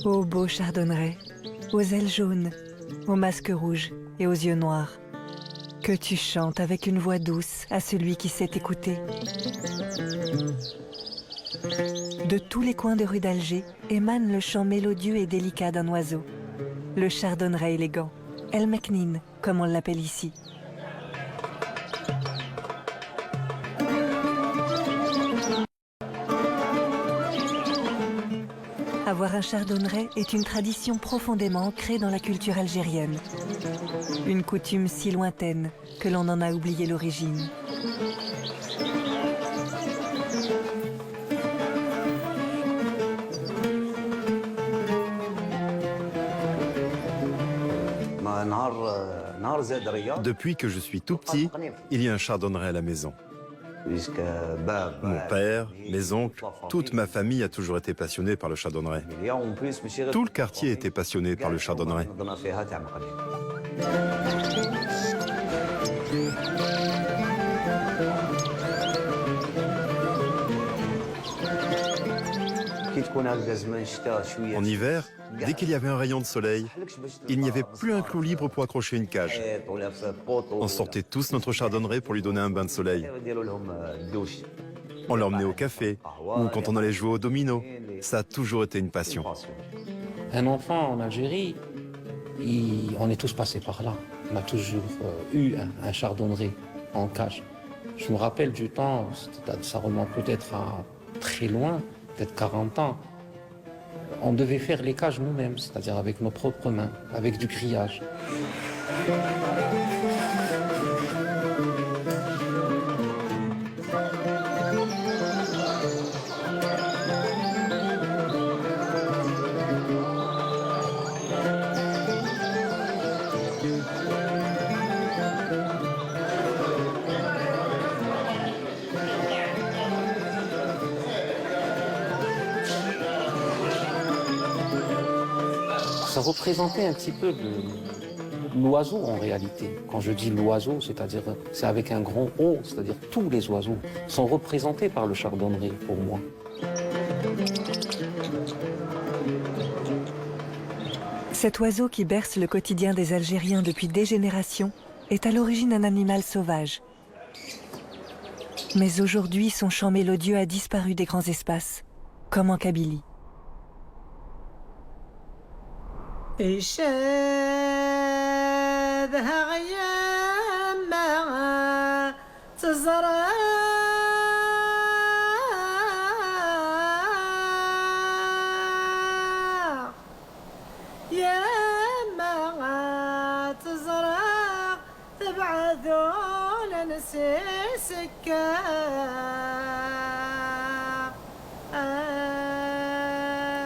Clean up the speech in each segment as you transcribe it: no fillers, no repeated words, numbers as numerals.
Ô beau chardonneret, aux ailes jaunes, au masque rouge et aux yeux noirs, que tu chantes avec une voix douce à celui qui sait écouter. De tous les coins de rue d'Alger émane le chant mélodieux et délicat d'un oiseau, le chardonneret élégant, El Meknine, comme on l'appelle ici. Avoir un chardonneret est une tradition profondément ancrée dans la culture algérienne. Une coutume si lointaine que l'on en a oublié l'origine. Depuis que je suis tout petit, il y a un chardonneret à la maison. Mon père, mes oncles, toute ma famille a toujours été passionnée par le chardonneret. Tout le quartier était passionné par le chardonneret. En hiver, dès qu'il y avait un rayon de soleil, il n'y avait plus un clou libre pour accrocher une cage. On sortait tous notre chardonneret pour lui donner un bain de soleil. On l'emmenait au café ou quand on allait jouer au domino. Ça a toujours été une passion. Un enfant en Algérie, on est tous passés par là. On a toujours eu un chardonneret en cage. Je me rappelle du temps, ça remonte peut-être à très loin, peut-être 40 ans. On devait faire les cages nous-mêmes, c'est-à-dire avec nos propres mains, avec du grillage. Ça représentait un petit peu l'oiseau en réalité. Quand je dis l'oiseau, c'est-à-dire c'est avec un grand O, c'est-à-dire tous les oiseaux sont représentés par le chardonneret pour moi. Cet oiseau qui berce le quotidien des Algériens depuis des générations est à l'origine un animal sauvage. Mais aujourd'hui, son chant mélodieux a disparu des grands espaces, comme en Kabylie.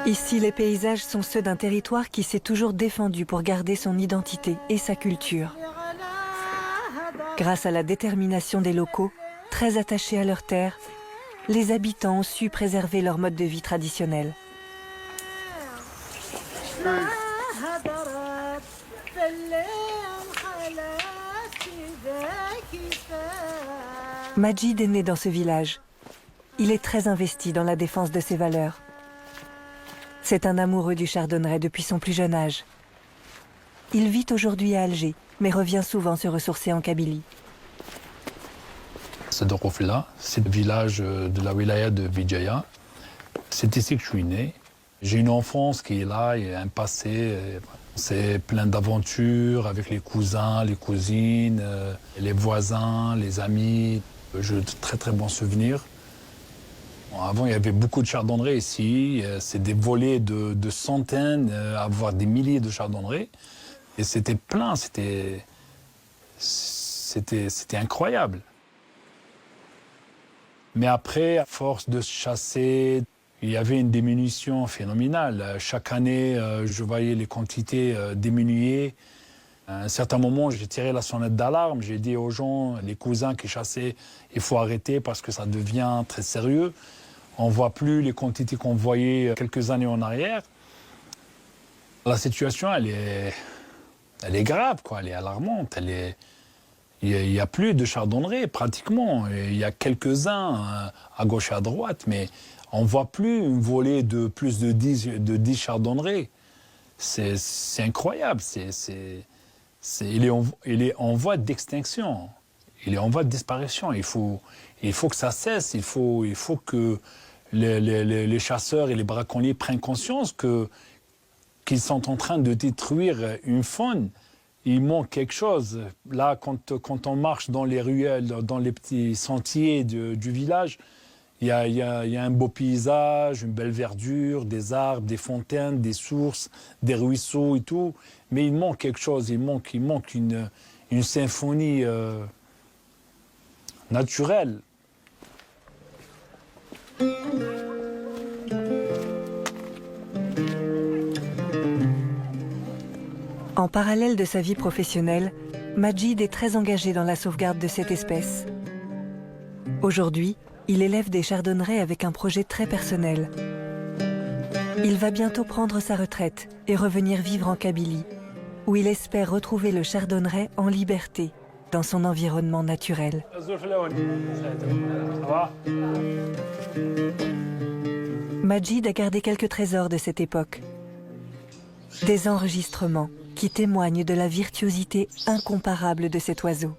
Ici, les paysages sont ceux d'un territoire qui s'est toujours défendu pour garder son identité et sa culture. Grâce à la détermination des locaux, très attachés à leur terre, les habitants ont su préserver leur mode de vie traditionnel. Majid est né dans ce village. Il est très investi dans la défense de ses valeurs. C'est un amoureux du chardonneret depuis son plus jeune âge. Il vit aujourd'hui à Alger, mais revient souvent se ressourcer en Kabylie. Sadorofla, c'est le village de la wilaya de Vidjaya. C'est ici que je suis né. J'ai une enfance qui est là, et un passé. C'est plein d'aventures avec les cousins, les cousines, les voisins, les amis. J'ai de très très bons souvenirs. Avant, il y avait beaucoup de chardonnerets ici. C'est des volées de centaines, voire des milliers de chardonnerets. Et c'était plein, c'était incroyable. Mais après, à force de chasser, il y avait une diminution phénoménale. Chaque année, je voyais les quantités diminuer. À un certain moment, j'ai tiré la sonnette d'alarme. J'ai dit aux gens, les cousins qui chassaient, il faut arrêter parce que ça devient très sérieux. On ne voit plus les quantités qu'on voyait quelques années en arrière. La situation, elle est grave, quoi, elle est alarmante. Il n'y a plus de chardonneret, pratiquement. Il y a quelques-uns à gauche et à droite, mais on ne voit plus une volée de plus de 10 chardonnerets. C'est incroyable. Il est en voie d'extinction. Il est en voie de disparition. Il faut que ça cesse. Il faut que les chasseurs et les braconniers prennent conscience qu'ils sont en train de détruire une faune. Il manque quelque chose. Là, quand on marche dans les ruelles, dans les petits sentiers du village, il y a un beau paysage, une belle verdure, des arbres, des fontaines, des sources, des ruisseaux et tout. Mais il manque quelque chose. Il manque une symphonie naturelle. En parallèle de sa vie professionnelle, Majid est très engagé dans la sauvegarde de cette espèce. Aujourd'hui, il élève des chardonnerets avec un projet très personnel. Il va bientôt prendre sa retraite et revenir vivre en Kabylie, où il espère retrouver le chardonneret en liberté, dans son environnement naturel. Majid a gardé quelques trésors de cette époque. Des enregistrements qui témoignent de la virtuosité incomparable de cet oiseau.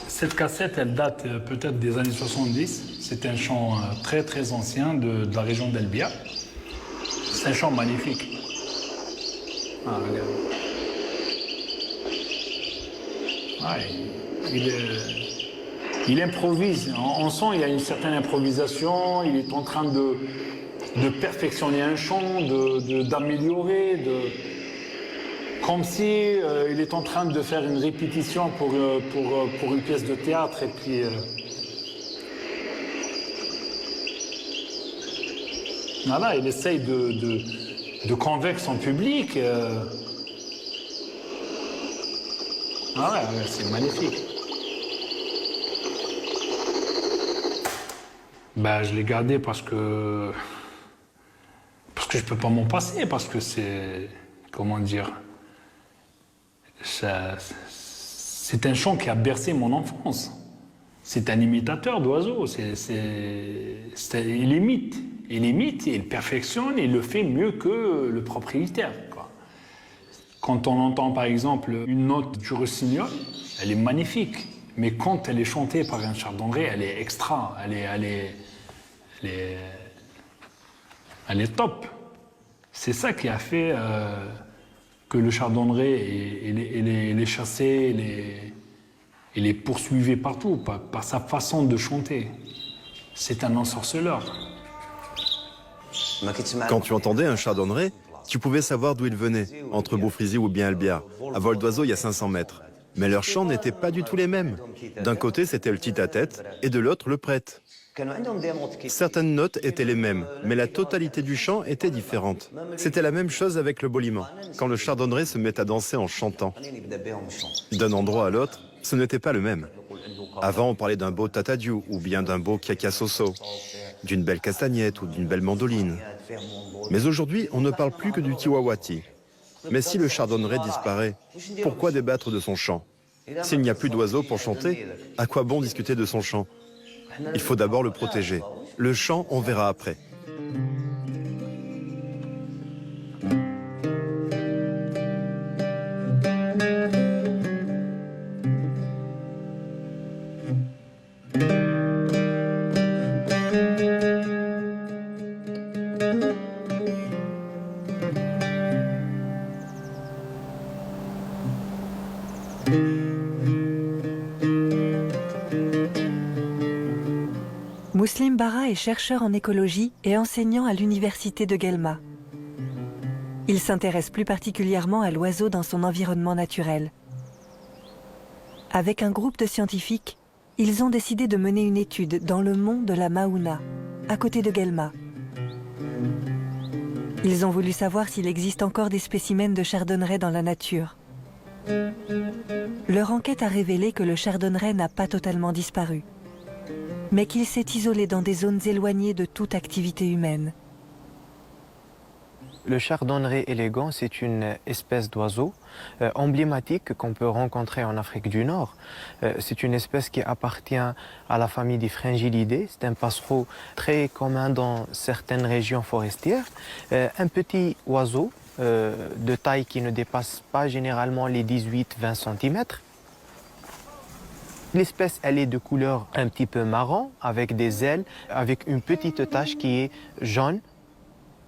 Cette cassette, elle date peut-être des années 70. C'est un chant très très ancien de la région d'Elbia. C'est un chant magnifique. Ah, regarde. Il improvise. On sent qu'il y a une certaine improvisation. Il est en train de perfectionner un chant, d'améliorer, comme si il est en train de faire une répétition pour une pièce de théâtre. Et puis, voilà, il essaye de convaincre son public. Ah ouais, c'est magnifique. Ben, je l'ai gardé parce que je ne peux pas m'en passer, parce que c'est, comment dire, c'est un chant qui a bercé mon enfance. C'est un imitateur d'oiseaux. Il imite et il perfectionne, et il le fait mieux que le propriétaire, quoi. Quand on entend par exemple une note du rossignol, elle est magnifique. Mais quand elle est chantée par un chardonneret, elle est extra, elle est top. C'est ça qui a fait que le chardonneret les chassait, et les poursuivait partout, par sa façon de chanter. C'est un ensorceleur. Quand tu entendais un chardonneret, tu pouvais savoir d'où il venait, entre Beaufrisy ou bien Elbia. À vol d'oiseau, il y a 500 mètres. Mais leurs chants n'étaient pas du tout les mêmes. D'un côté, c'était le tite-à-tête, et de l'autre, le prêtre. Certaines notes étaient les mêmes, mais la totalité du chant était différente. C'était la même chose avec le boliman, quand le chardonneret se met à danser en chantant. D'un endroit à l'autre, ce n'était pas le même. Avant, on parlait d'un beau tatadiou, ou bien d'un beau kiakasoso, d'une belle castagnette ou d'une belle mandoline. Mais aujourd'hui, on ne parle plus que du tiwawati. Mais si le chardonneret disparaît, pourquoi débattre de son chant? S'il n'y a plus d'oiseaux pour chanter, à quoi bon discuter de son chant? Il faut d'abord le protéger. Le chant, on verra après. Mouslim Bara est chercheur en écologie et enseignant à l'université de Guelma. Il s'intéresse plus particulièrement à l'oiseau dans son environnement naturel. Avec un groupe de scientifiques, ils ont décidé de mener une étude dans le mont de la Maouna, à côté de Guelma. Ils ont voulu savoir s'il existe encore des spécimens de chardonneret dans la nature. Leur enquête a révélé que le chardonneret n'a pas totalement disparu, mais qu'il s'est isolé dans des zones éloignées de toute activité humaine. Le chardonneret élégant, c'est une espèce d'oiseau emblématique qu'on peut rencontrer en Afrique du Nord. C'est une espèce qui appartient à la famille des Fringillidés. C'est un passereau très commun dans certaines régions forestières. Un petit oiseau de taille qui ne dépasse pas généralement les 18-20 cm. L'espèce, elle est de couleur un petit peu marron, avec des ailes, avec une petite tache qui est jaune.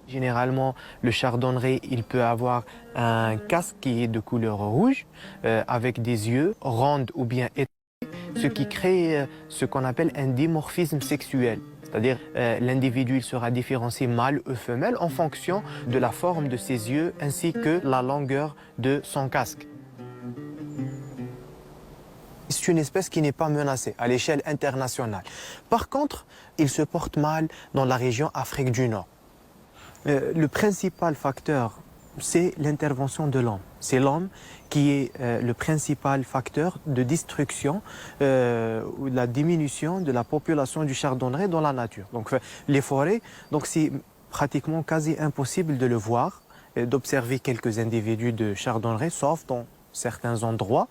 Généralement, le chardonneret, il peut avoir un casque qui est de couleur rouge, avec des yeux ronds ou bien étoilés, ce qui crée ce qu'on appelle un dimorphisme sexuel. C'est-à-dire l'individu il sera différencié mâle ou femelle en fonction de la forme de ses yeux ainsi que la longueur de son casque. C'est une espèce qui n'est pas menacée à l'échelle internationale. Par contre, il se porte mal dans la région Afrique du Nord. Le principal facteur, c'est l'intervention de l'homme. C'est l'homme qui est le principal facteur de destruction ou de la diminution de la population du chardonneret dans la nature. Donc les forêts, donc c'est pratiquement quasi impossible de le voir, d'observer quelques individus de chardonneret, sauf dans certains endroits,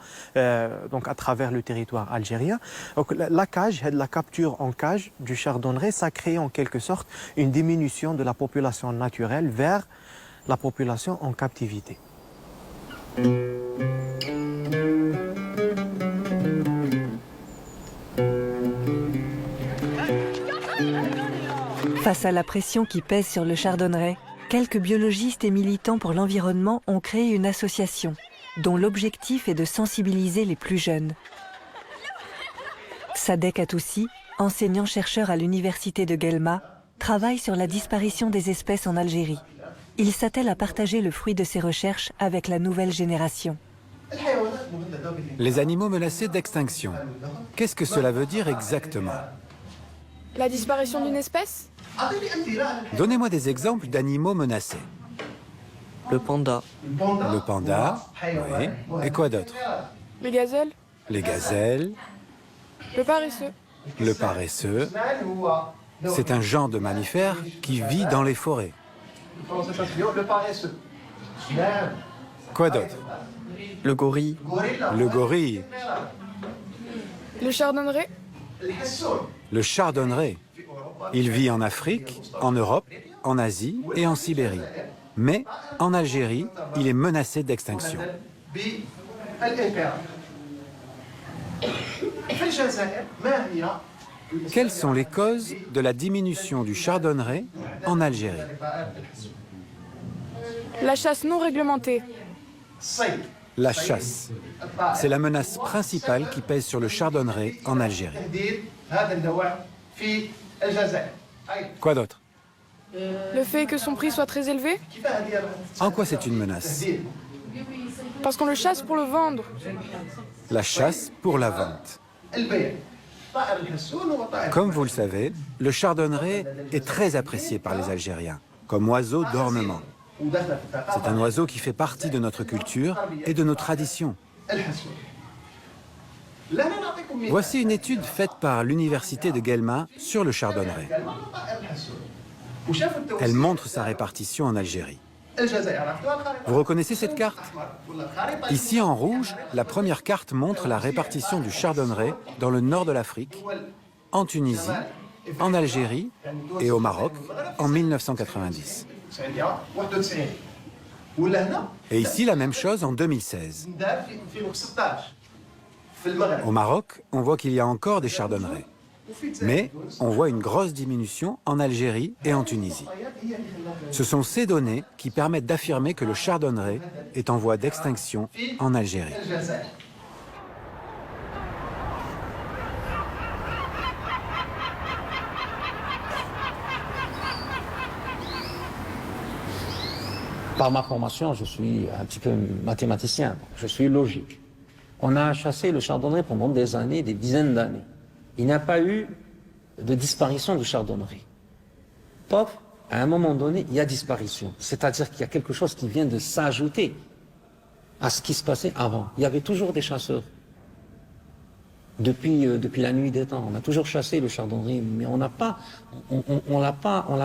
donc à travers le territoire algérien. Donc la cage, la capture en cage du chardonneret, ça crée en quelque sorte une diminution de la population naturelle vers la population en captivité. Face à la pression qui pèse sur le chardonneret, quelques biologistes et militants pour l'environnement ont créé une association dont l'objectif est de sensibiliser les plus jeunes. Sadek Atoussi, enseignant-chercheur à l'université de Guelma, travaille sur la disparition des espèces en Algérie. Il s'attelle à partager le fruit de ses recherches avec la nouvelle génération. Les animaux menacés d'extinction. Qu'est-ce que cela veut dire exactement? La disparition d'une espèce? Donnez-moi des exemples d'animaux menacés. Le panda. Le panda, oui. Et quoi d'autre? Les gazelles? Les gazelles, Le paresseux? le paresseux. C'est un genre de mammifère qui vit dans les forêts. Quoi d'autre? Le gorille. Le gorille, Le chardonneret? le chardonneret. Il vit en Afrique, en Europe, en Asie et en Sibérie. Mais en Algérie, il est menacé d'extinction. Quelles sont les causes de la diminution du chardonneret en Algérie? La chasse non réglementée. La chasse. C'est la menace principale qui pèse sur le chardonneret en Algérie. Quoi d'autre? Le fait que son prix soit très élevé? En quoi c'est une menace? Parce qu'on le chasse pour le vendre. La chasse pour la vente. Comme vous le savez, le chardonneret est très apprécié par les Algériens, comme oiseau d'ornement. C'est un oiseau qui fait partie de notre culture et de nos traditions. Voici une étude faite par l'université de Guelma sur le chardonneret. Elle montre sa répartition en Algérie. Vous reconnaissez cette carte? Ici en rouge, la première carte montre la répartition du chardonneret dans le nord de l'Afrique, en Tunisie, en Algérie et au Maroc en 1990. Et ici la même chose en 2016. Au Maroc, on voit qu'il y a encore des chardonnerets. Mais on voit une grosse diminution en Algérie et en Tunisie. Ce sont ces données qui permettent d'affirmer que le chardonneret est en voie d'extinction en Algérie. Par ma formation, je suis un petit peu mathématicien, je suis logique. On a chassé le chardonneret pendant des années, des dizaines d'années. Il n'y a pas eu de disparition du chardonneret. Pop, à un moment donné, il y a disparition. C'est-à-dire qu'il y a quelque chose qui vient de s'ajouter à ce qui se passait avant. Il y avait toujours des chasseurs. Depuis la nuit des temps, on a toujours chassé le chardonneret, mais on l'a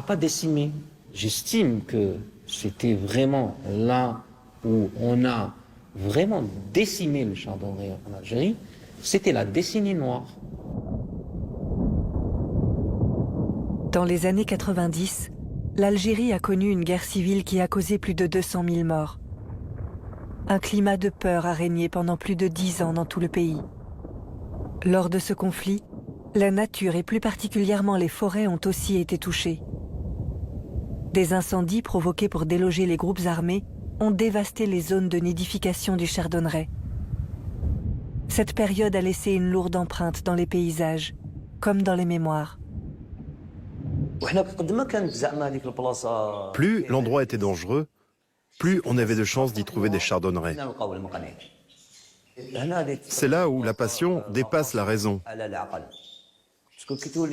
pas décimé. J'estime que c'était vraiment là où on a vraiment décimé le chardonneret en Algérie, c'était la décennie noire. Dans les années 90, l'Algérie a connu une guerre civile qui a causé plus de 200 000 morts. Un climat de peur a régné pendant plus de 10 ans dans tout le pays. Lors de ce conflit, la nature et plus particulièrement les forêts ont aussi été touchées. Des incendies provoqués pour déloger les groupes armés ont dévasté les zones de nidification du chardonneret. Cette période a laissé une lourde empreinte dans les paysages, comme dans les mémoires. Plus l'endroit était dangereux, plus on avait de chances d'y trouver des chardonnerets. C'est là où la passion dépasse la raison.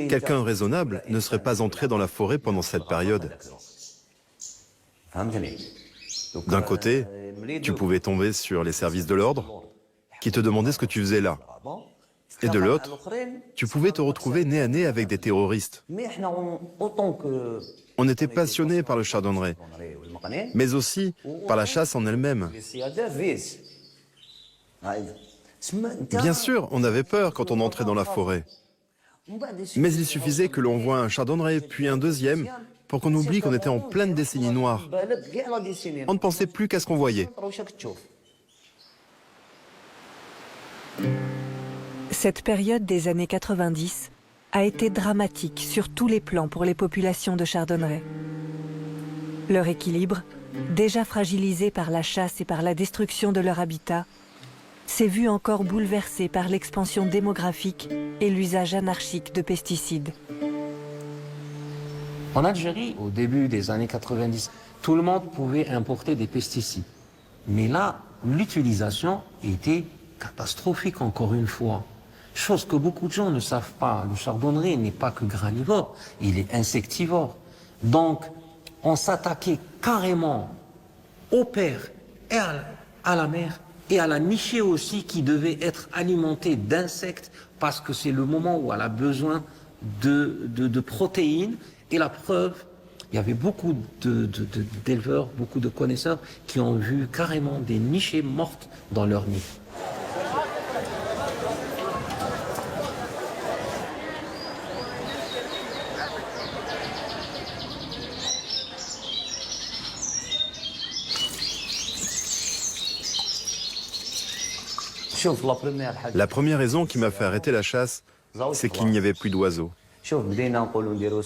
Quelqu'un raisonnable ne serait pas entré dans la forêt pendant cette période. D'un côté, tu pouvais tomber sur les services de l'ordre, qui te demandaient ce que tu faisais là. Et de l'autre, tu pouvais te retrouver nez à nez avec des terroristes. On était passionnés par le chardonneret, mais aussi par la chasse en elle-même. Bien sûr, on avait peur quand on entrait dans la forêt. Mais il suffisait que l'on voie un chardonneret, puis un deuxième, pour qu'on oublie qu'on était en pleine décennie noire. On ne pensait plus qu'à ce qu'on voyait. Cette période des années 90 a été dramatique sur tous les plans pour les populations de chardonneret. Leur équilibre, déjà fragilisé par la chasse et par la destruction de leur habitat, s'est vu encore bouleversé par l'expansion démographique et l'usage anarchique de pesticides. En Algérie, au début des années 90, tout le monde pouvait importer des pesticides. Mais là, l'utilisation était catastrophique encore une fois. Chose que beaucoup de gens ne savent pas. Le chardonneret n'est pas que granivore, il est insectivore. Donc, on s'attaquait carrément au père et à la mère et à la nichée aussi qui devait être alimentée d'insectes parce que c'est le moment où elle a besoin de protéines. Et la preuve, il y avait beaucoup d'éleveurs, beaucoup de connaisseurs qui ont vu carrément des nichées mortes dans leur nid. La première raison qui m'a fait arrêter la chasse, c'est qu'il n'y avait plus d'oiseaux.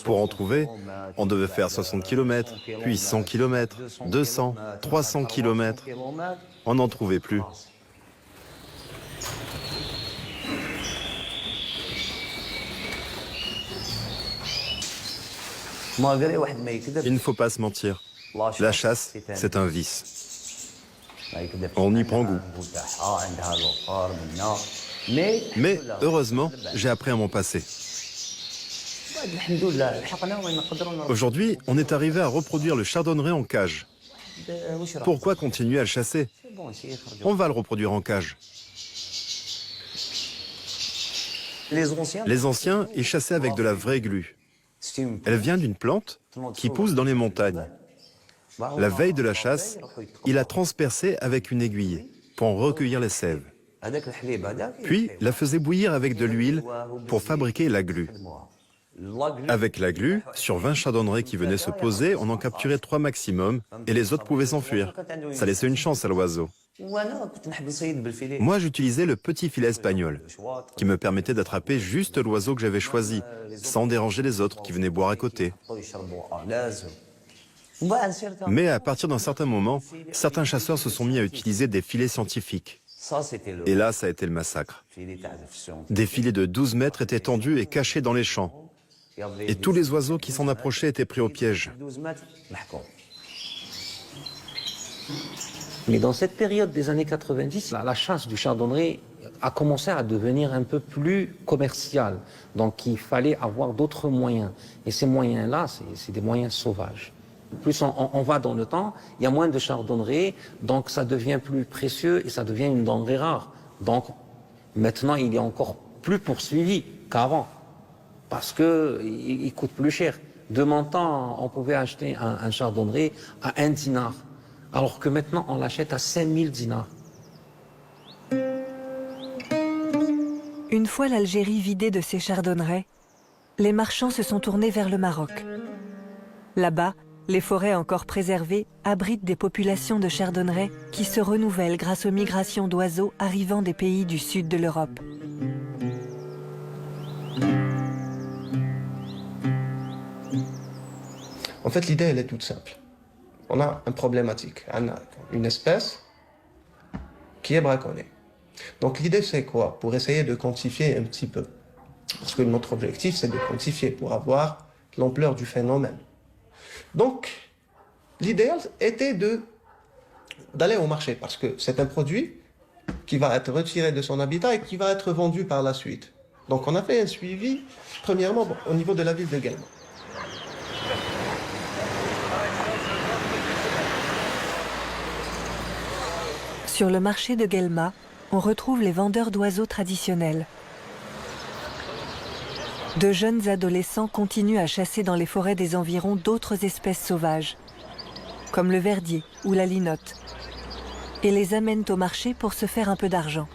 Pour en trouver, on devait faire 60 km, puis 100 km, 200, 300 km. On n'en trouvait plus. Il ne faut pas se mentir. La chasse, c'est un vice. On y prend goût. Mais heureusement, j'ai appris à m'en passer. Aujourd'hui, on est arrivé à reproduire le chardonneret en cage. Pourquoi continuer à le chasser? On va le reproduire en cage. Les anciens y chassaient avec de la vraie glu. Elle vient d'une plante qui pousse dans les montagnes. La veille de la chasse, il la transperçait avec une aiguille pour en recueillir les sèves. Puis, la faisait bouillir avec de l'huile pour fabriquer la glu. Avec la glu, sur 20 chardonnerets qui venaient se poser, on en capturait 3 maximum et les autres pouvaient s'enfuir. Ça laissait une chance à l'oiseau. Moi, j'utilisais le petit filet espagnol, qui me permettait d'attraper juste l'oiseau que j'avais choisi, sans déranger les autres qui venaient boire à côté. Mais à partir d'un certain moment, certains chasseurs se sont mis à utiliser des filets scientifiques. Et là, ça a été le massacre. Des filets de 12 mètres étaient tendus et cachés dans les champs. Et tous les oiseaux qui s'en approchaient étaient pris au piège. Mais dans cette période des années 90, la chasse du chardonneret a commencé à devenir un peu plus commerciale. Donc il fallait avoir d'autres moyens. Et ces moyens-là, c'est des moyens sauvages. Plus on va dans le temps, il y a moins de chardonneret, donc ça devient plus précieux et ça devient une denrée rare. Donc maintenant, il est encore plus poursuivi qu'avant, parce qu'il coûte plus cher. De mon temps, on pouvait acheter un chardonneret à 1 dinar, alors que maintenant, on l'achète à 5000 dinars. Une fois l'Algérie vidée de ses chardonnerets, les marchands se sont tournés vers le Maroc. Là-bas, les forêts encore préservées abritent des populations de chardonnerets qui se renouvellent grâce aux migrations d'oiseaux arrivant des pays du sud de l'Europe. En fait, l'idée, elle est toute simple. On a une problématique, une espèce qui est braconnée. Donc l'idée, c'est quoi? Pour essayer de quantifier un petit peu. Parce que notre objectif, c'est de quantifier pour avoir l'ampleur du phénomène. Donc, l'idéal était d'aller au marché, parce que c'est un produit qui va être retiré de son habitat et qui va être vendu par la suite. Donc on a fait un suivi, premièrement, au niveau de la ville de Guelma. Sur le marché de Guelma, on retrouve les vendeurs d'oiseaux traditionnels. De jeunes adolescents continuent à chasser dans les forêts des environs d'autres espèces sauvages, comme le verdier ou la linotte, et les amènent au marché pour se faire un peu d'argent.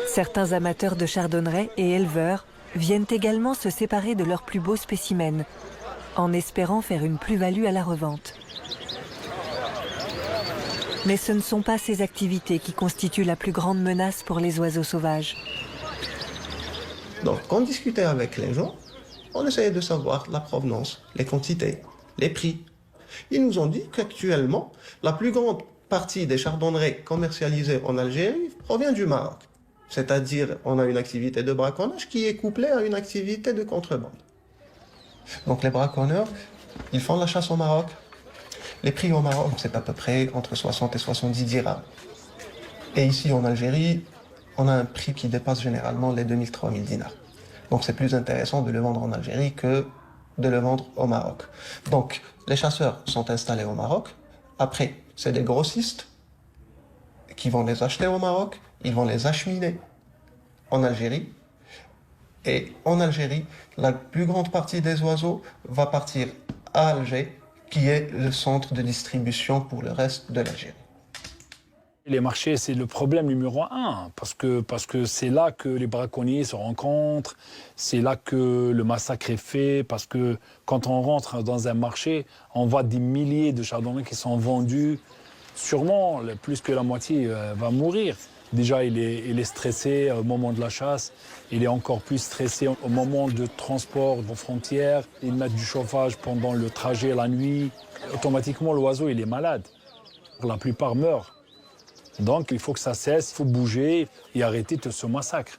Certains amateurs de chardonneret et éleveurs viennent également se séparer de leurs plus beaux spécimens, en espérant faire une plus-value à la revente. Mais ce ne sont pas ces activités qui constituent la plus grande menace pour les oiseaux sauvages. Donc, on discutait avec les gens, on essayait de savoir la provenance, les quantités, les prix. Ils nous ont dit qu'actuellement, la plus grande partie des chardonnerets commercialisés en Algérie provient du Maroc. C'est-à-dire, on a une activité de braconnage qui est couplée à une activité de contrebande. Donc les braconneurs, ils font la chasse au Maroc. Les prix au Maroc, c'est à peu près entre 60 et 70 dirhams. Et ici en Algérie, on a un prix qui dépasse généralement les 2000-3000 dinars. Donc c'est plus intéressant de le vendre en Algérie que de le vendre au Maroc. Donc les chasseurs sont installés au Maroc. Après, c'est des grossistes qui vont les acheter au Maroc. Ils vont les acheminer en Algérie. Et en Algérie, la plus grande partie des oiseaux va partir à Alger, qui est le centre de distribution pour le reste de l'Algérie. Les marchés, c'est le problème numéro un, parce que c'est là que les braconniers se rencontrent, c'est là que le massacre est fait, parce que quand on rentre dans un marché, on voit des milliers de chardonnerets qui sont vendus. Sûrement, plus que la moitié va mourir. Déjà, il est stressé au moment de la chasse, il est encore plus stressé au moment de transport aux frontières. Ils mettent du chauffage pendant le trajet la nuit. Automatiquement, l'oiseau, il est malade. La plupart meurent. Donc, il faut que ça cesse, il faut bouger et arrêter de ce massacre.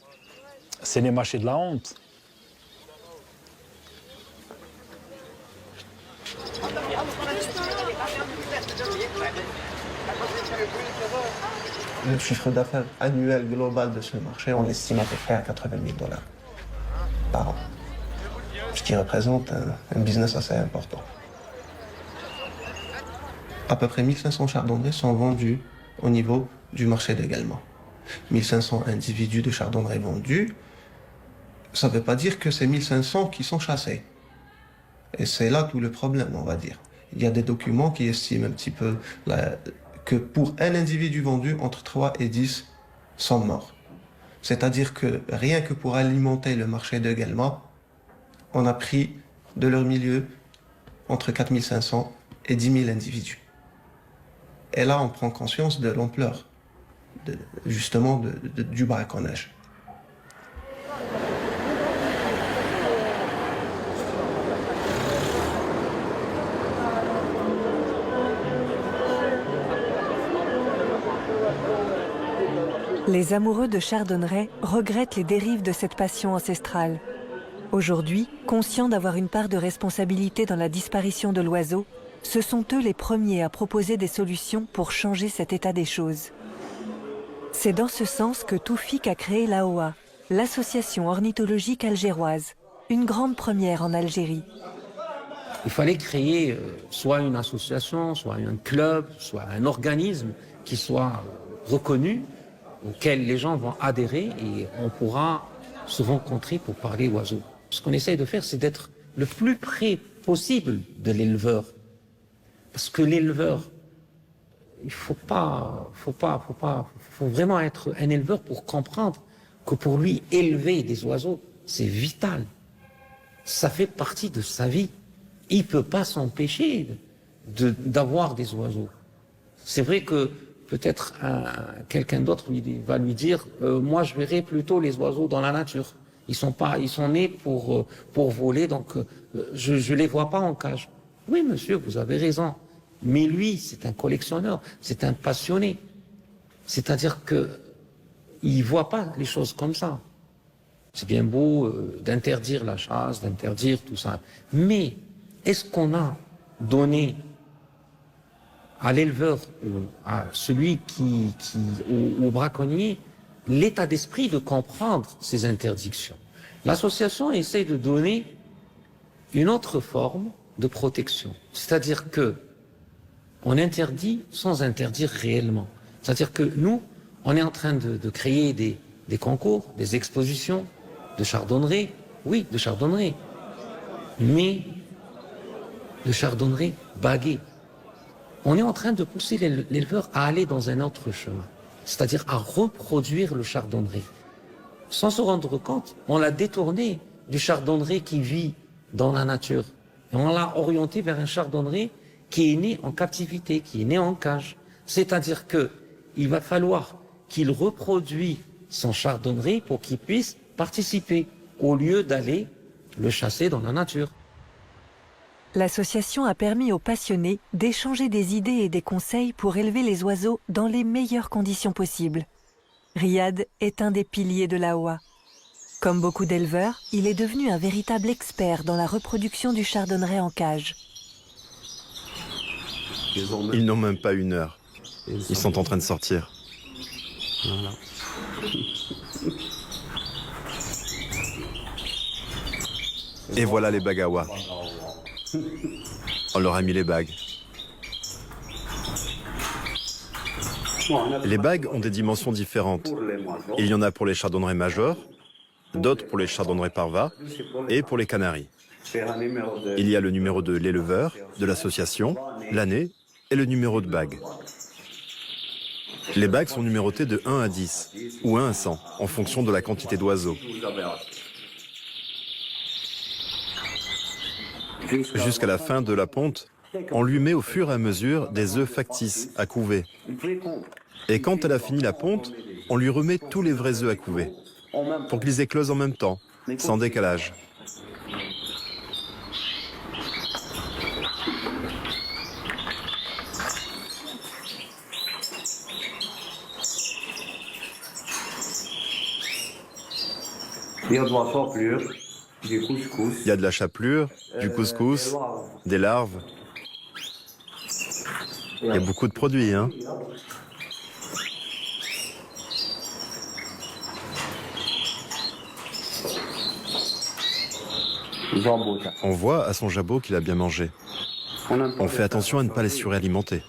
C'est les marchés de la honte. Le chiffre d'affaires annuel global de ce marché, on estime à peu près à 80 000 $ par an. Ce qui représente un business assez important. À peu près 1500 chardonnerets sont vendus au niveau du marché de Guelma. 1500 individus de chardonnerets vendus, ça ne veut pas dire que c'est 1500 qui sont chassés. Et c'est là tout le problème, on va dire. Il y a des documents qui estiment un petit peu que pour un individu vendu, entre 3 et 10 sont morts. C'est-à-dire que rien que pour alimenter le marché de Guelma, on a pris de leur milieu entre 4500 et 10 000 individus. Et là, on prend conscience de l'ampleur, justement, du braconnage. Les amoureux de chardonneret regrettent les dérives de cette passion ancestrale. Aujourd'hui, conscients d'avoir une part de responsabilité dans la disparition de l'oiseau, ce sont eux les premiers à proposer des solutions pour changer cet état des choses. C'est dans ce sens que Toufik a créé l'AOA, l'association ornithologique algéroise, une grande première en Algérie. Il fallait créer soit une association, soit un club, soit un organisme qui soit reconnu auquel les gens vont adhérer et on pourra se rencontrer pour parler oiseaux. Ce qu'on essaye de faire, c'est d'être le plus près possible de l'éleveur. Parce que l'éleveur, il faut vraiment être un éleveur pour comprendre que pour lui, élever des oiseaux, c'est vital. Ça fait partie de sa vie. Il ne peut pas s'empêcher d'avoir des oiseaux. C'est vrai que peut-être quelqu'un d'autre va lui dire moi je verrai plutôt les oiseaux dans la nature. Ils sont nés pour voler, donc je les vois pas en cage. Oui monsieur, vous avez raison. Mais lui, c'est un collectionneur, c'est un passionné. C'est-à-dire que il voit pas les choses comme ça. C'est bien beau d'interdire la chasse, d'interdire tout ça. Mais est-ce qu'on a donné à l'éleveur, à celui au braconnier, l'état d'esprit de comprendre ces interdictions? L'association essaie de donner une autre forme de protection. C'est-à-dire que on interdit sans interdire réellement. C'est-à-dire que nous, on est en train de créer des concours, des expositions de chardonneret, oui, de chardonneret, mais de chardonneret bagué. On est en train de pousser l'éleveur à aller dans un autre chemin, c'est-à-dire à reproduire le chardonneret. Sans se rendre compte, on l'a détourné du chardonneret qui vit dans la nature. Et on l'a orienté vers un chardonneret qui est né en captivité, qui est né en cage. C'est-à-dire qu'il va falloir qu'il reproduise son chardonneret pour qu'il puisse participer, au lieu d'aller le chasser dans la nature. L'association a permis aux passionnés d'échanger des idées et des conseils pour élever les oiseaux dans les meilleures conditions possibles. Riyad est un des piliers de l'AOA. Comme beaucoup d'éleveurs, il est devenu un véritable expert dans la reproduction du chardonneret en cage. Ils n'ont même pas 1 heure. Ils sont en train de sortir. Voilà. Et voilà les bagawas. On leur a mis les bagues. Les bagues ont des dimensions différentes. Il y en a pour les chardonnerets majeurs, d'autres pour les chardonnerets parva et pour les canaris. Il y a le numéro de l'éleveur, de l'association, l'année et le numéro de bague. Les bagues sont numérotées de 1 à 10 ou 1 à 100 en fonction de la quantité d'oiseaux. Jusqu'à la fin de la ponte, on lui met au fur et à mesure des œufs factices à couver. Et quand elle a fini la ponte, on lui remet tous les vrais œufs à couver, pour qu'ils éclosent en même temps, sans décalage. Il y a de la chapelure, du couscous. Il y a de la chapelure, du couscous, des larves. Il y a beaucoup de produits, hein. On voit à son jabot qu'il a bien mangé. On fait attention à ne pas les suralimenter.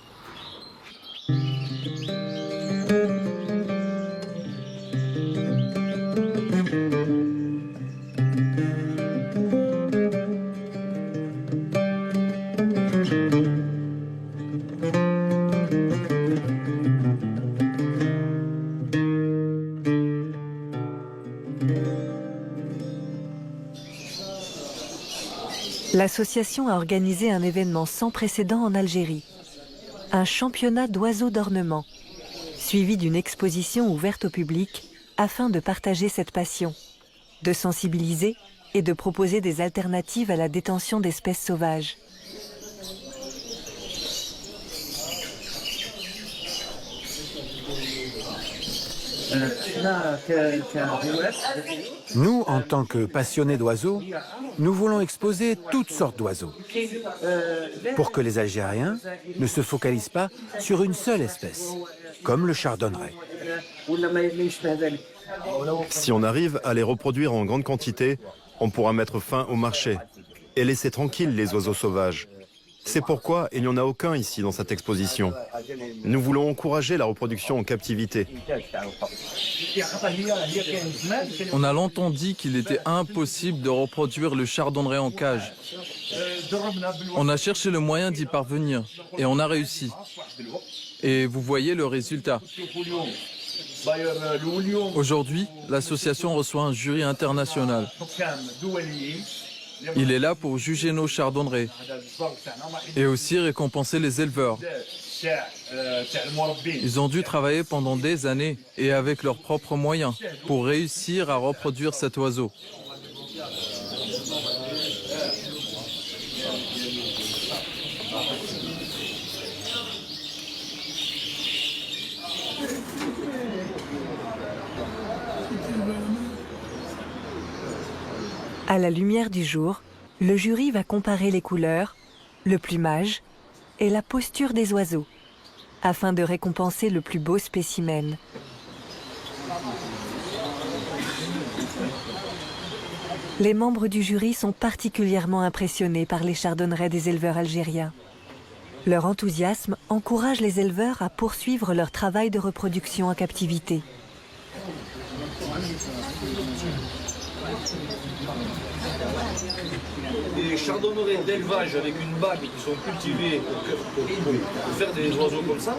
L'association a organisé un événement sans précédent en Algérie. Un championnat d'oiseaux d'ornement, suivi d'une exposition ouverte au public afin de partager cette passion, de sensibiliser et de proposer des alternatives à la détention d'espèces sauvages. Nous, en tant que passionnés d'oiseaux, nous voulons exposer toutes sortes d'oiseaux pour que les Algériens ne se focalisent pas sur une seule espèce, comme le chardonneret. Si on arrive à les reproduire en grande quantité, on pourra mettre fin au marché et laisser tranquilles les oiseaux sauvages. C'est pourquoi il n'y en a aucun ici dans cette exposition. Nous voulons encourager la reproduction en captivité. On a longtemps dit qu'il était impossible de reproduire le chardonneret en cage. On a cherché le moyen d'y parvenir et on a réussi. Et vous voyez le résultat. Aujourd'hui, l'association reçoit un jury international. Il est là pour juger nos chardonnerets et aussi récompenser les éleveurs. Ils ont dû travailler pendant des années et avec leurs propres moyens pour réussir à reproduire cet oiseau. À la lumière du jour, le jury va comparer les couleurs, le plumage et la posture des oiseaux, afin de récompenser le plus beau spécimen. Les membres du jury sont particulièrement impressionnés par les chardonnerets des éleveurs algériens. Leur enthousiasme encourage les éleveurs à poursuivre leur travail de reproduction en captivité. Des chardonnerets d'élevage avec une bague qui sont cultivés pour faire des oiseaux comme ça,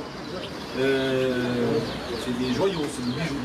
c'est des joyaux, c'est des bijoux.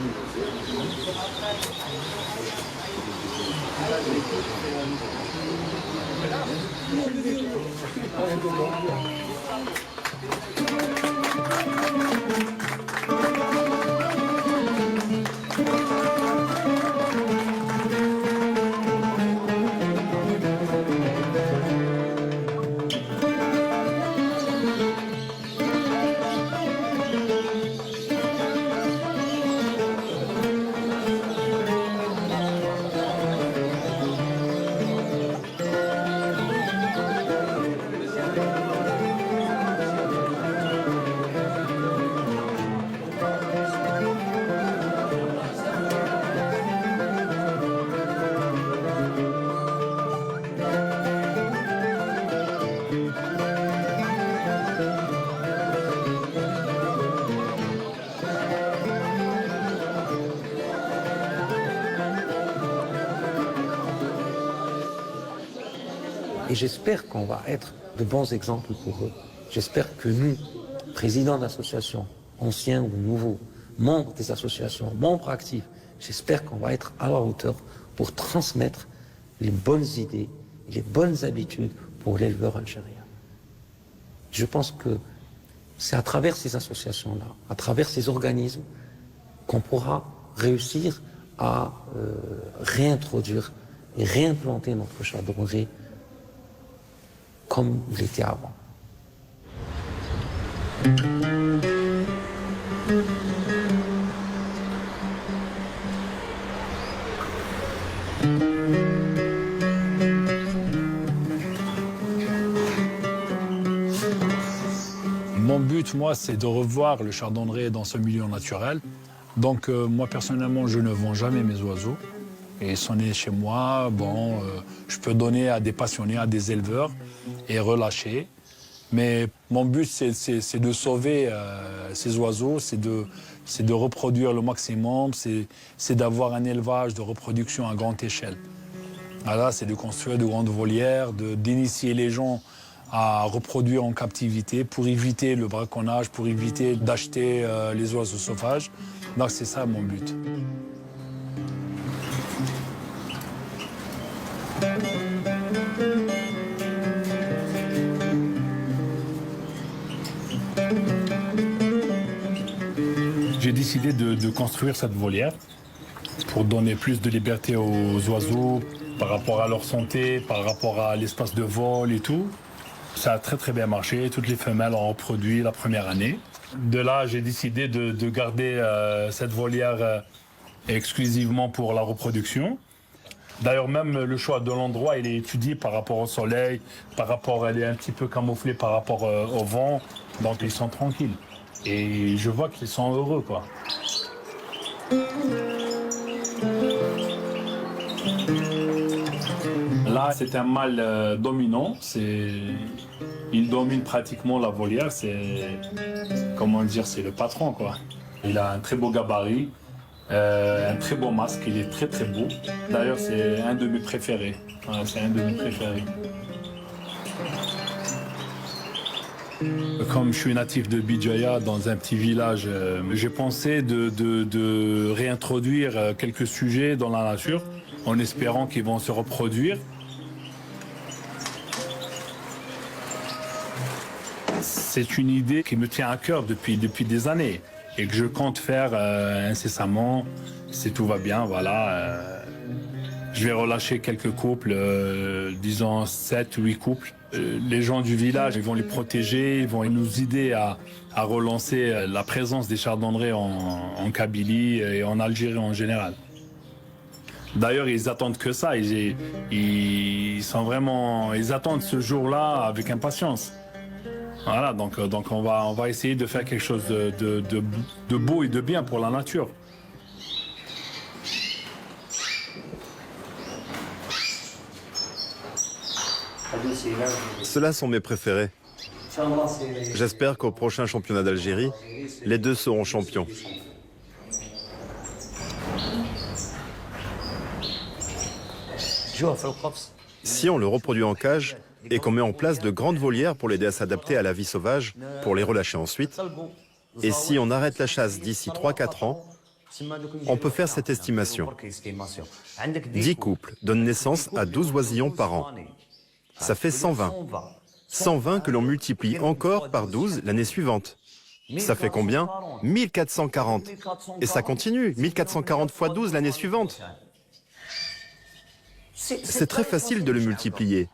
Et j'espère qu'on va être de bons exemples pour eux. J'espère que nous, présidents d'associations, anciens ou nouveaux, membres des associations, membres actifs, j'espère qu'on va être à la hauteur pour transmettre les bonnes idées, les bonnes habitudes pour l'éleveur algérien. Je pense que c'est à travers ces associations-là, à travers ces organismes, qu'on pourra réussir à réintroduire et réimplanter notre chardonneret comme il était avant. Mon but, moi, c'est de revoir le chardonneret dans ce milieu naturel. Donc, moi, personnellement, je ne vends jamais mes oiseaux. Et ils sont nés chez moi, je peux donner à des passionnés, à des éleveurs et relâcher. Mais mon but, c'est de sauver ces oiseaux, c'est de reproduire le maximum, c'est d'avoir un élevage de reproduction à grande échelle. Voilà, c'est de construire de grandes volières, d'initier les gens à reproduire en captivité pour éviter le braconnage, pour éviter d'acheter les oiseaux sauvages. Donc c'est ça mon but. J'ai décidé de construire cette volière pour donner plus de liberté aux oiseaux par rapport à leur santé, par rapport à l'espace de vol et tout. Ça a très très bien marché, toutes les femelles ont reproduit la première année. De là, j'ai décidé de garder cette volière exclusivement pour la reproduction. D'ailleurs, même le choix de l'endroit, il est étudié par rapport au soleil, elle est un petit peu camouflée par rapport au vent, donc ils sont tranquilles. Et je vois qu'ils sont heureux, quoi. Là, c'est un mâle dominant, Il domine pratiquement la volière, c'est, comment dire, c'est le patron, quoi. Il a un très beau gabarit, un très beau masque, il est très très beau. D'ailleurs, c'est un de mes préférés. Ouais, c'est un de mes préférés. Comme je suis natif de Bijaya, dans un petit village, j'ai pensé de réintroduire quelques sujets dans la nature, en espérant qu'ils vont se reproduire. C'est une idée qui me tient à cœur depuis des années et que je compte faire incessamment, si tout va bien, voilà. Je vais relâcher quelques couples, disons 7-8 couples. Les gens du village, ils vont les protéger, ils vont nous aider à relancer la présence des chardonnerets en Kabylie et en Algérie en général. D'ailleurs, ils attendent que ça, ils attendent ce jour-là avec impatience. Voilà, donc on va essayer de faire quelque chose de beau et de bien pour la nature. Ceux-là sont mes préférés. J'espère qu'au prochain championnat d'Algérie, les deux seront champions. Si on le reproduit en cage et qu'on met en place de grandes volières pour l'aider à s'adapter à la vie sauvage, pour les relâcher ensuite, et si on arrête la chasse d'ici 3-4 ans, on peut faire cette estimation. 10 couples donnent naissance à 12 oisillons par an. Ça fait 120. 120 que l'on multiplie encore par 12 l'année suivante. Ça fait combien? 1440. Et ça continue, 1440 fois 12 l'année suivante. C'est très facile de le multiplier.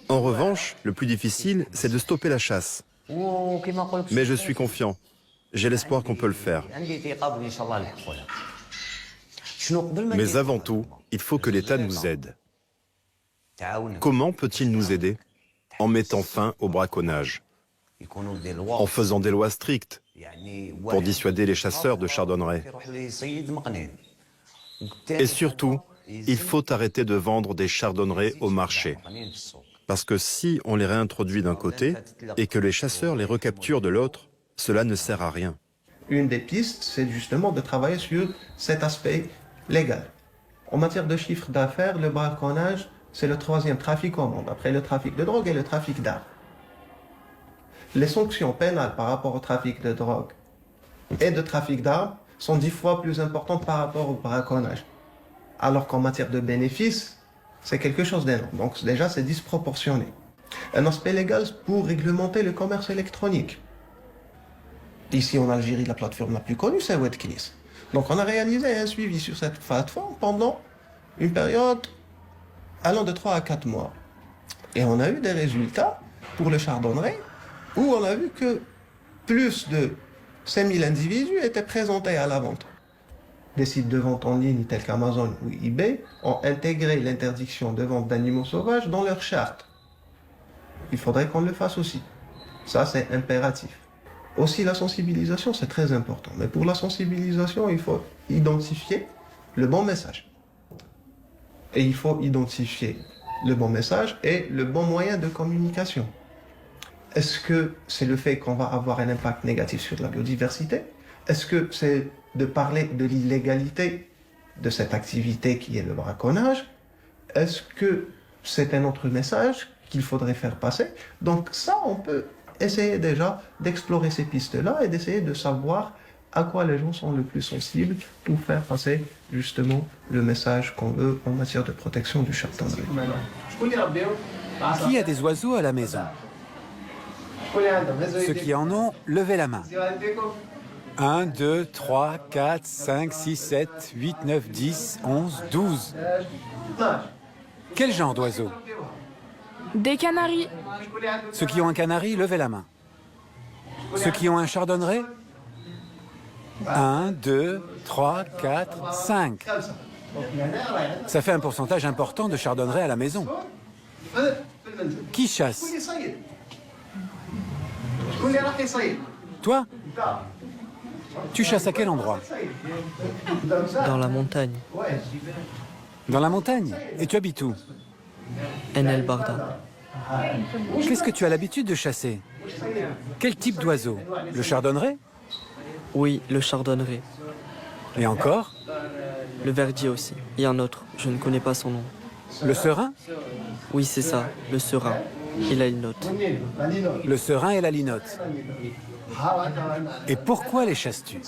En revanche, le plus difficile, c'est de stopper la chasse. Mais je suis confiant. J'ai l'espoir qu'on peut le faire. Mais avant tout, il faut que l'État nous aide. Comment peut-il nous aider? En mettant fin au braconnage, en faisant des lois strictes pour dissuader les chasseurs de chardonneret. Et surtout, il faut arrêter de vendre des chardonnerets au marché. Parce que si on les réintroduit d'un côté et que les chasseurs les recapturent de l'autre, cela ne sert à rien. Une des pistes, c'est justement de travailler sur cet aspect légal. En matière de chiffre d'affaires, le braconnage, c'est le troisième trafic au monde, après le trafic de drogue et le trafic d'armes. Les sanctions pénales par rapport au trafic de drogue et de trafic d'armes sont 10 fois plus importantes par rapport au braconnage. Alors qu'en matière de bénéfices, c'est quelque chose d'énorme. Donc déjà, c'est disproportionné. Un aspect légal pour réglementer le commerce électronique. Ici en Algérie, la plateforme la plus connue, c'est Wetkilis. Donc on a réalisé un suivi sur cette plateforme pendant une période allant de 3 à 4 mois. Et on a eu des résultats pour le chardonneret où on a vu que plus de 5000 individus étaient présentés à la vente. Des sites de vente en ligne tels qu'Amazon ou eBay ont intégré l'interdiction de vente d'animaux sauvages dans leur charte. Il faudrait qu'on le fasse aussi. Ça, c'est impératif. Aussi, la sensibilisation, c'est très important. Mais pour la sensibilisation, il faut identifier le bon message. Et il faut identifier le bon message et le bon moyen de communication. Est-ce que c'est le fait qu'on va avoir un impact négatif sur la biodiversité? Est-ce que c'est de parler de l'illégalité de cette activité qui est le braconnage? Est-ce que c'est un autre message qu'il faudrait faire passer? Donc ça, on peut essayer déjà d'explorer ces pistes-là et d'essayer de savoir à quoi les gens sont le plus sensibles pour faire passer justement le message qu'on veut en matière de protection du chardonneret. Qui a des oiseaux à la maison? Ceux qui en ont, levez la main. 1, 2, 3, 4, 5, 6, 7, 8, 9, 10, 11, 12. Quel genre d'oiseaux? Des canaris. Ceux qui ont un canari, levez la main. Ceux qui ont un chardonneret? 1, 2, 3, 4, 5. Ça fait un pourcentage important de chardonneret à la maison. Qui chasse? Toi? Tu chasses à quel endroit? Dans la montagne. Dans la montagne? Et tu habites où? En El Barda. Qu'est-ce que tu as l'habitude de chasser? Quel type d'oiseau? Le chardonneret? Oui, le chardonneret. Et encore? Le verdier aussi. Et un autre, je ne connais pas son nom. Le serin? Oui, c'est ça, le serin. Et la linotte. Le serin et la linotte. Et pourquoi les chasses-tu?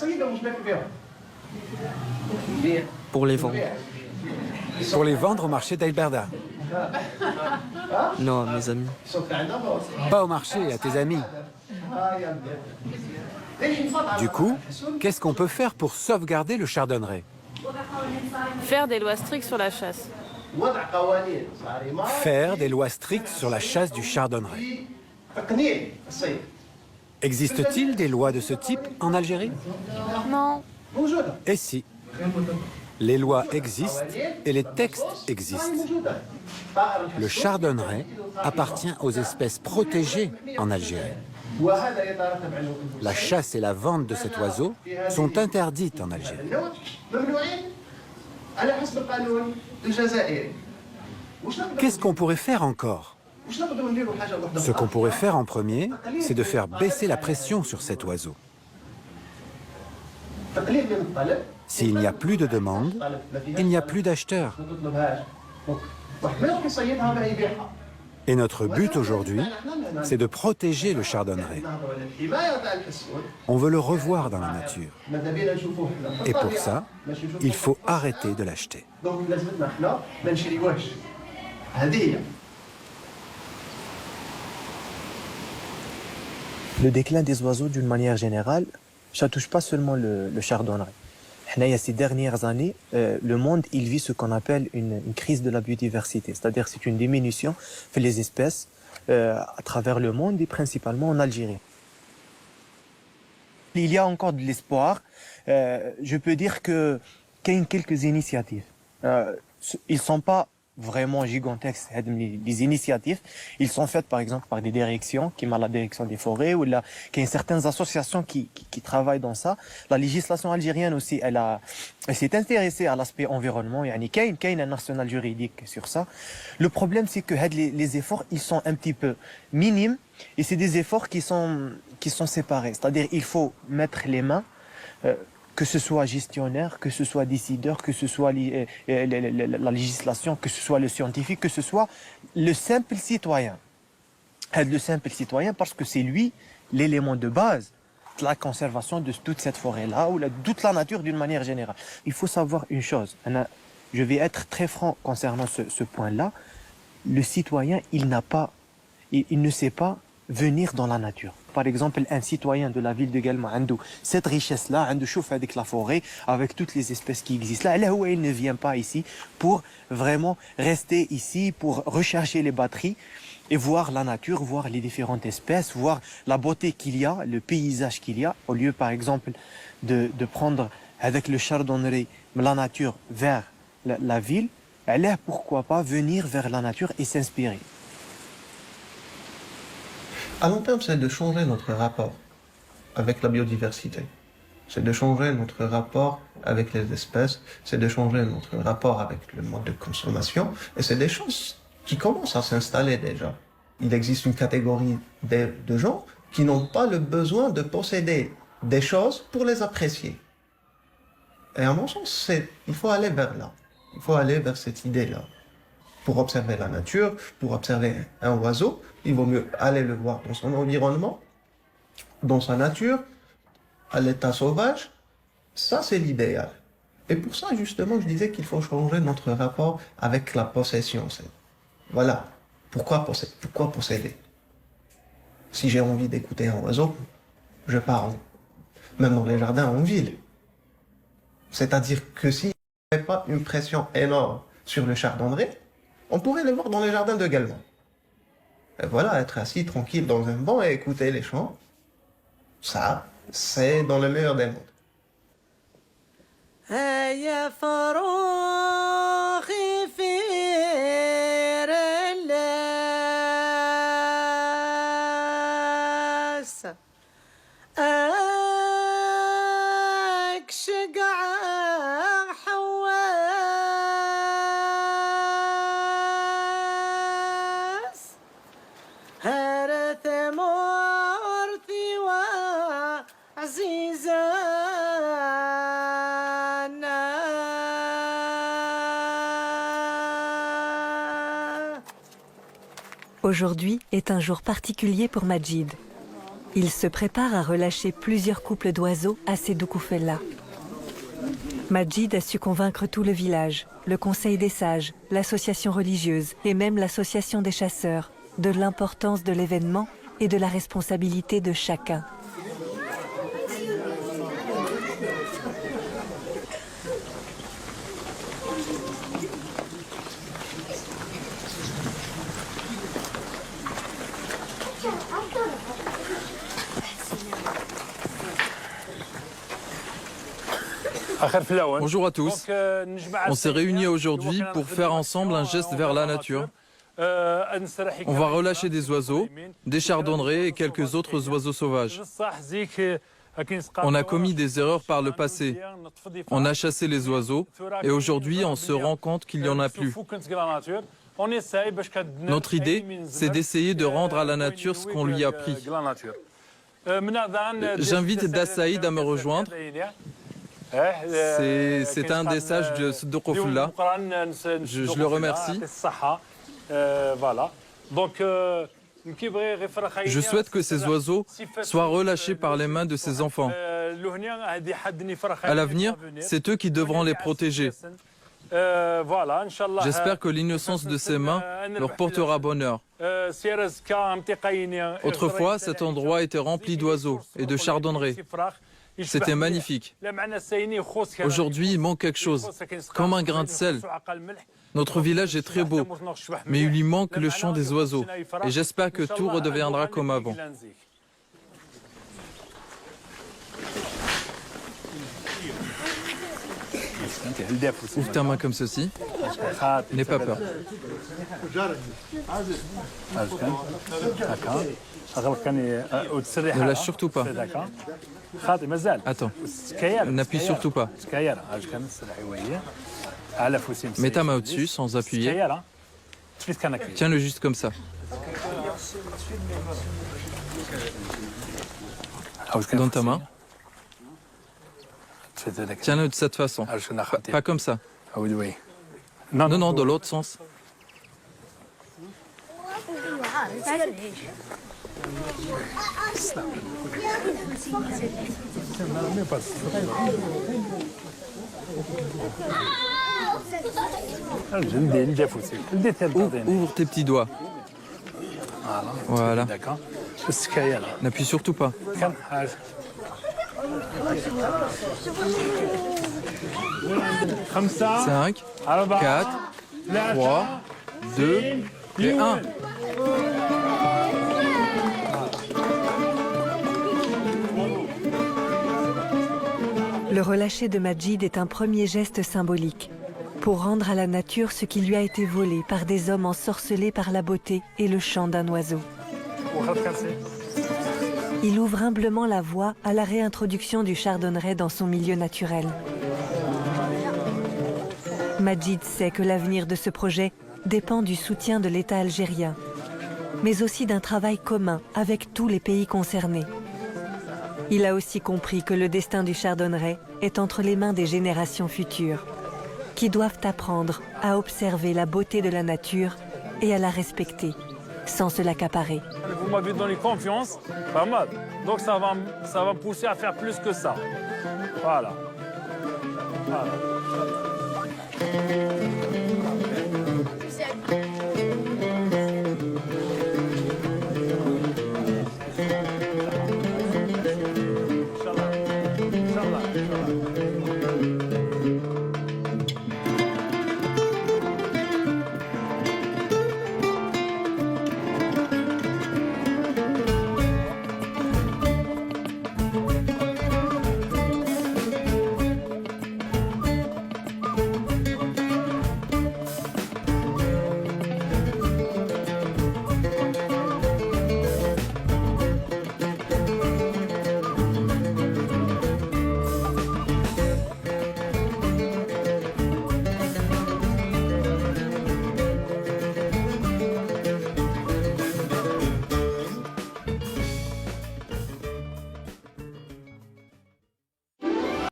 Pour les vendre. Pour les vendre au marché d'Ailberda? Non, à mes amis. Pas au marché, à tes amis. Du coup, qu'est-ce qu'on peut faire pour sauvegarder le chardonneret? Faire des lois strictes sur la chasse. Faire des lois strictes sur la chasse du chardonneret. Existe-t-il des lois de ce type en Algérie? Non. Et si? Les lois existent et les textes existent. Le chardonneret appartient aux espèces protégées en Algérie. La chasse et la vente de cet oiseau sont interdites en Algérie. Qu'est-ce qu'on pourrait faire encore? Ce qu'on pourrait faire en premier, c'est de faire baisser la pression sur cet oiseau. S'il n'y a plus de demande, il n'y a plus d'acheteurs. Et notre but aujourd'hui, c'est de protéger le chardonneret. On veut le revoir dans la nature. Et pour ça, il faut arrêter de l'acheter. Le déclin des oiseaux d'une manière générale, ça ne touche pas seulement le chardonneret. Ces dernières années, le monde il vit ce qu'on appelle une crise de la biodiversité, c'est-à-dire c'est une diminution des espèces à travers le monde et principalement en Algérie. Il y a encore de l'espoir. Je peux dire qu'il y a quelques initiatives. Ils ne sont pas vraiment gigantesques, les initiatives. Ils sont faites par exemple par des directions, qui ont la direction des forêts, ou là, qu'il y a certaines associations qui travaillent dans ça. La législation algérienne aussi, elle s'est intéressée à l'aspect environnement. Il y a un national juridique sur ça. Le problème, c'est que les efforts, ils sont un petit peu minimes, et c'est des efforts qui sont séparés. C'est-à-dire, il faut mettre les mains, que ce soit gestionnaire, que ce soit décideur, que ce soit la législation, que ce soit le scientifique, que ce soit le simple citoyen. Le simple citoyen parce que c'est lui l'élément de base de la conservation de toute cette forêt-là ou de toute la nature d'une manière générale. Il faut savoir une chose, je vais être très franc concernant ce point-là, le citoyen, il ne sait pas venir dans la nature. Par exemple, un citoyen de la ville de Guelma, cette richesse-là, chauffe avec la forêt, avec toutes les espèces qui existent là, il ne vient pas ici pour vraiment rester ici, pour rechercher les batteries et voir la nature, voir les différentes espèces, voir la beauté qu'il y a, le paysage qu'il y a, au lieu par exemple de prendre avec le chardonneret la nature vers la ville, pourquoi pas venir vers la nature et s'inspirer. À long terme, c'est de changer notre rapport avec la biodiversité. C'est de changer notre rapport avec les espèces, c'est de changer notre rapport avec le mode de consommation. Et c'est des choses qui commencent à s'installer déjà. Il existe une catégorie de gens qui n'ont pas le besoin de posséder des choses pour les apprécier. Et à mon sens, il faut aller vers là. Il faut aller vers cette idée-là. Pour observer la nature, pour observer un oiseau, il vaut mieux aller le voir dans son environnement, dans sa nature, à l'état sauvage. Ça, c'est l'idéal. Et pour ça, justement, je disais qu'il faut changer notre rapport avec la possession. Voilà. Pourquoi posséder? Si j'ai envie d'écouter un oiseau, je pars même dans les jardins en ville. C'est-à-dire que s'il n'y avait pas une pression énorme sur le chardonneret, on pourrait les voir dans les jardins de Guelma. Et voilà, être assis tranquille dans un banc et écouter les chants, ça, c'est dans le meilleur des mondes. Aujourd'hui est un jour particulier pour Majid. Il se prépare à relâcher plusieurs couples d'oiseaux à Sedoukoufella. Majid a su convaincre tout le village, le conseil des sages, l'association religieuse et même l'association des chasseurs de l'importance de l'événement et de la responsabilité de chacun. Bonjour à tous. On s'est réunis aujourd'hui pour faire ensemble un geste vers la nature. On va relâcher des oiseaux, des chardonnerets et quelques autres oiseaux sauvages. On a commis des erreurs par le passé. On a chassé les oiseaux et aujourd'hui on se rend compte qu'il n'y en a plus. Notre idée, c'est d'essayer de rendre à la nature ce qu'on lui a pris. J'invite Dassaïd à me rejoindre. C'est un des sages de Sedoukoufella. Je le remercie. Je souhaite que ces oiseaux soient relâchés par les mains de ces enfants. À l'avenir, c'est eux qui devront les protéger. J'espère que l'innocence de ces mains leur portera bonheur. Autrefois, cet endroit était rempli d'oiseaux et de chardonnerets. C'était magnifique. Aujourd'hui, il manque quelque chose, comme un grain de sel. Notre village est très beau, mais il lui manque le chant des oiseaux. Et j'espère que tout redeviendra comme avant. Ouvre ta main comme ceci. N'aie pas peur. Ne lâche surtout pas. Attends, n'appuie surtout pas. Mets ta main au-dessus sans appuyer. Tiens-le juste comme ça. Donne ta main. Tiens-le de cette façon. Pas comme ça. Non, non, de l'autre sens. Ouvre tes petits doigts. Voilà. N'appuie surtout pas. 5, 4, 3, 2 et 1. Le relâcher de Majid est un premier geste symbolique pour rendre à la nature ce qui lui a été volé par des hommes ensorcelés par la beauté et le chant d'un oiseau. Il ouvre humblement la voie à la réintroduction du chardonneret dans son milieu naturel. Majid sait que l'avenir de ce projet dépend du soutien de l'État algérien, mais aussi d'un travail commun avec tous les pays concernés. Il a aussi compris que le destin du chardonneret est entre les mains des générations futures, qui doivent apprendre à observer la beauté de la nature et à la respecter, sans se l'accaparer. Vous m'avez donné confiance, pas mal. Donc ça va me pousser à faire plus que ça. Voilà.